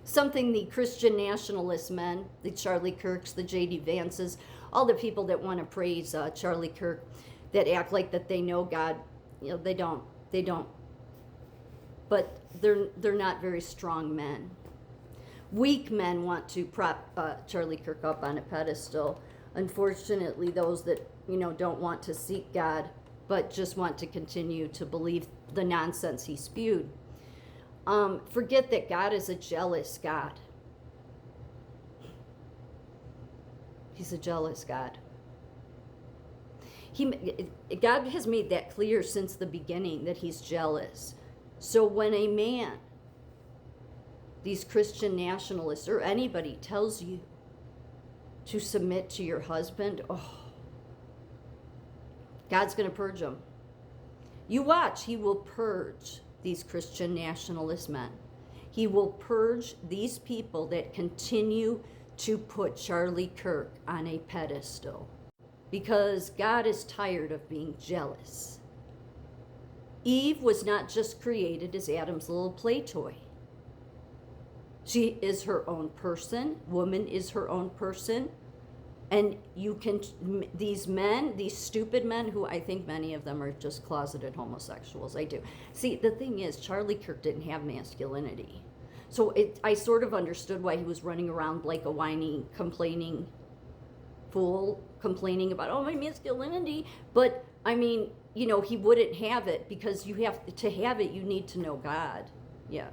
something the Christian nationalist men, the Charlie Kirks, the J.D. Vances, all the people that want to praise Charlie Kirk, that act like that they know God, they don't. But they're not very strong men. Weak men want to prop Charlie Kirk up on a pedestal. Unfortunately, those that don't want to seek God, but just want to continue to believe the nonsense he spewed, forget that God is a jealous God. He's a jealous God. God has made that clear since the beginning, that he's jealous. So when a man, these Christian nationalists or anybody, tells you to submit to your husband, God's going to purge them. You watch, he will purge these Christian nationalist men. He will purge these people that continue to put Charlie Kirk on a pedestal, because God is tired of being jealous. Eve was not just created as Adam's little play toy. She is her own person. Woman is her own person. And these men, these stupid men, who I think many of them are just closeted homosexuals. I do. See, the thing is, Charlie Kirk didn't have masculinity. So I sort of understood why he was running around like a whiny, complaining fool, complaining about, my masculinity. But, I mean, he wouldn't have it, because to have it, you need to know God. Yeah.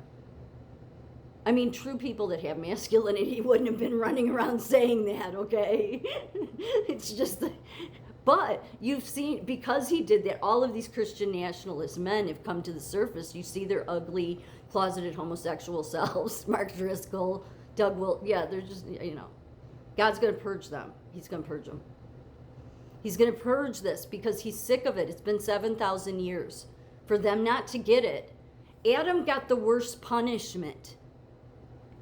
I mean, true people that have masculinity wouldn't have been running around saying that, okay? It's just, but you've seen, because he did that, all of these Christian nationalist men have come to the surface. You see their ugly, closeted homosexual selves. Mark Driscoll, Doug Will, they're just, God's going to purge them. He's going to purge them. He's going to purge this because he's sick of it. It's been 7,000 years for them not to get it. Adam got the worst punishment.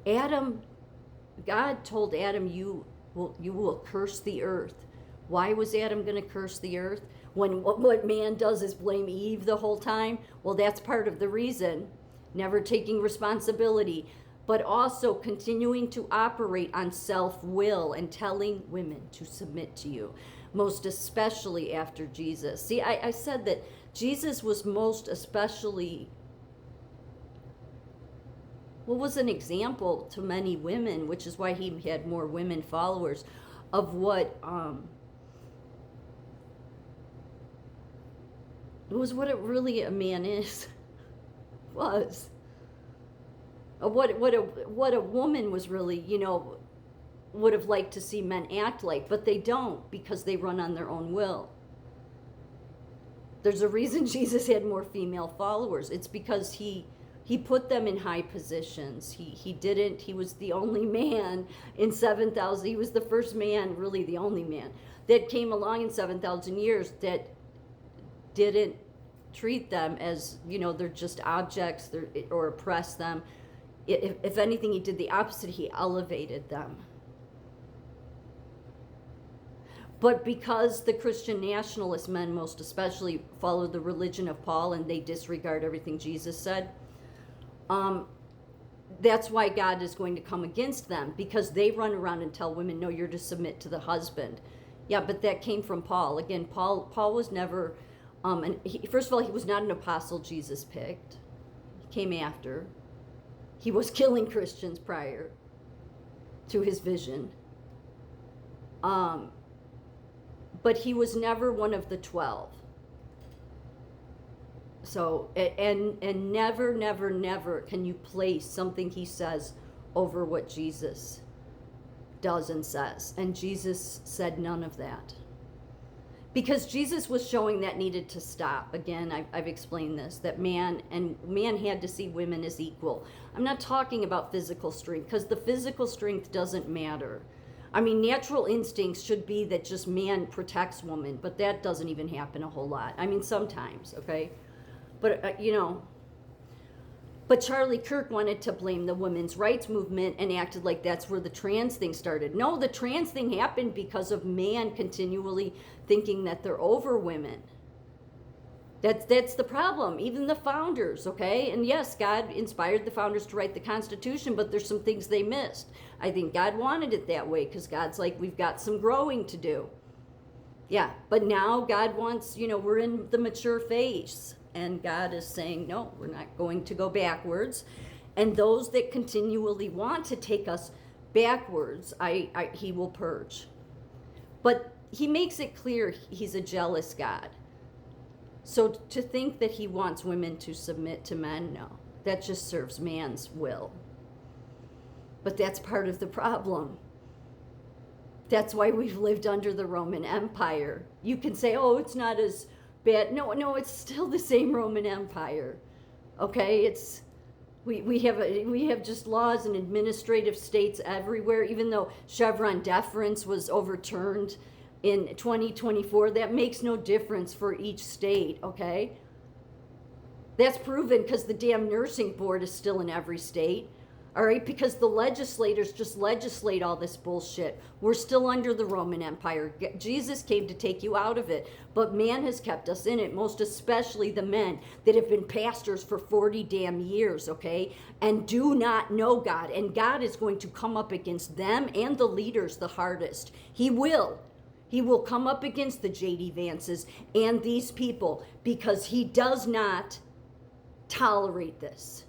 God told Adam, you will curse the earth. Why was Adam going to curse the earth? When what man does is blame Eve the whole time? Well, that's part of the reason. Never taking responsibility, but also continuing to operate on self-will and telling women to submit to you, most especially after Jesus. See, I said that Jesus was most especially, was an example to many women, which is why he had more women followers, of what it really a man is, was. What a woman was really, would have liked to see men act like, but they don't, because they run on their own will. There's a reason Jesus had more female followers. It's because he put them in high positions. He was the only man in 7,000. He was the first man, really the only man, that came along in 7,000 years that didn't treat them as, they're just objects or oppress them. If anything, he did the opposite. He elevated them. But because the Christian nationalist men, most especially, follow the religion of Paul and they disregard everything Jesus said, that's why God is going to come against them, because they run around and tell women, no, you're to submit to the husband. Yeah, but that came from Paul. Again, Paul was never, first of all, he was not an apostle Jesus picked. He came after. He was killing Christians prior to his vision. But he was never one of the 12. So, and never can you place something he says over what Jesus does and says. And Jesus said none of that. Because Jesus was showing that needed to stop. Again, I've explained this, that man had to see women as equal. I'm not talking about physical strength, because the physical strength doesn't matter. I mean, natural instincts should be that just man protects woman, but that doesn't even happen a whole lot. I mean, sometimes, okay? But, but Charlie Kirk wanted to blame the women's rights movement and acted like that's where the trans thing started. No, the trans thing happened because of man continually thinking that they're over women. That's the problem. Even the founders, okay? And yes, God inspired the founders to write the Constitution, but there's some things they missed. I think God wanted it that way because God's like, we've got some growing to do. Yeah, but now God wants, we're in the mature phase. And God is saying, no, we're not going to go backwards. And those that continually want to take us backwards, he will purge. But he makes it clear he's a jealous God. So to think that he wants women to submit to men, no, that just serves man's will. But that's part of the problem. That's why we've lived under the Roman Empire. You can say, oh, it's not as bad. No, it's still the same Roman Empire. Okay, we have just laws and administrative states everywhere. Even though Chevron deference was overturned in 2024, that makes no difference for each state, okay? That's proven because the damn nursing board is still in every state, all right? Because the legislators just legislate all this bullshit. We're still under the Roman Empire. Jesus came to take you out of it, but man has kept us in it, most especially the men that have been pastors for 40 damn years, okay? And do not know God. And God is going to come up against them and the leaders the hardest. He will. He will come up against the J.D. Vances and these people because he does not tolerate this.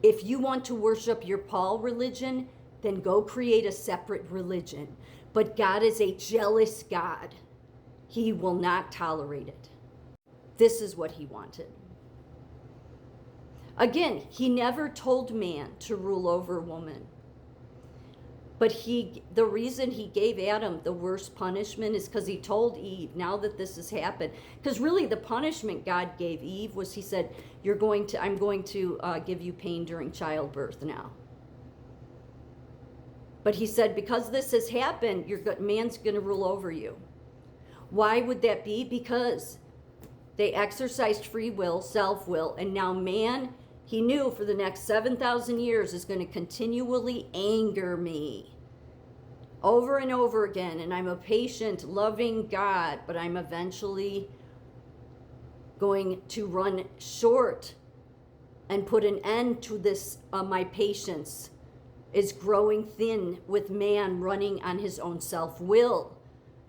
If you want to worship your Paul religion, then go create a separate religion. But God is a jealous God. He will not tolerate it. This is what he wanted. Again, he never told man to rule over woman. But the reason he gave Adam the worst punishment is because he told Eve, now that this has happened, because really the punishment God gave Eve was he said, I'm going to give you pain during childbirth now. But he said, because this has happened, man's going to rule over you. Why would that be? Because they exercised free will, self-will, and now man, he knew for the next 7,000 years is going to continually anger me over and over again. And I'm a patient, loving God, but I'm eventually going to run short and put an end to this. My patience is growing thin with man running on his own self-will,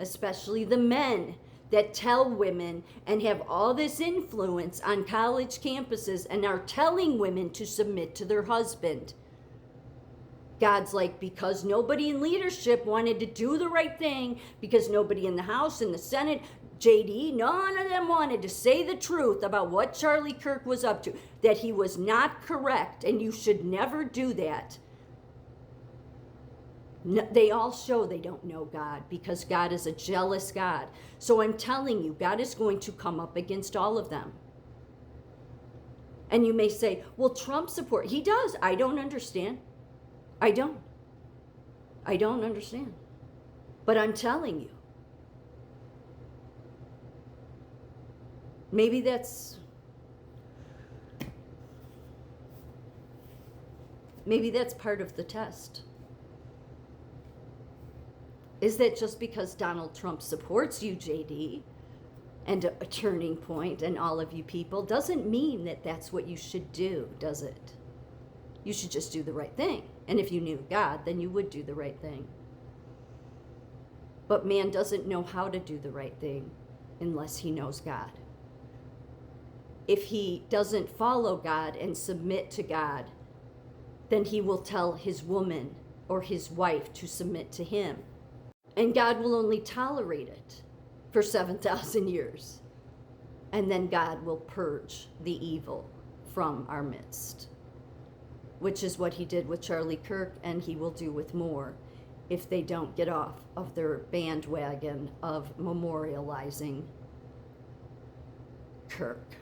especially the men that tell women and have all this influence on college campuses and are telling women to submit to their husband. God's like, because nobody in leadership wanted to do the right thing, because nobody in the House and the Senate, JD, none of them wanted to say the truth about what Charlie Kirk was up to, that he was not correct, and you should never do that. No, they all show they don't know God because God is a jealous God. So I'm telling you, God is going to come up against all of them. And you may say, well, Trump support. He does. I don't understand. I don't understand. But I'm telling you. Maybe that's part of the test. Is that just because Donald Trump supports you, JD, and a turning point, and all of you people, doesn't mean that that's what you should do, does it? You should just do the right thing. And if you knew God, then you would do the right thing. But man doesn't know how to do the right thing unless he knows God. If he doesn't follow God and submit to God, then he will tell his woman or his wife to submit to him. And God will only tolerate it for 7,000 years. And then God will purge the evil from our midst, which is what he did with Charlie Kirk, and he will do with more if they don't get off of their bandwagon of memorializing Kirk.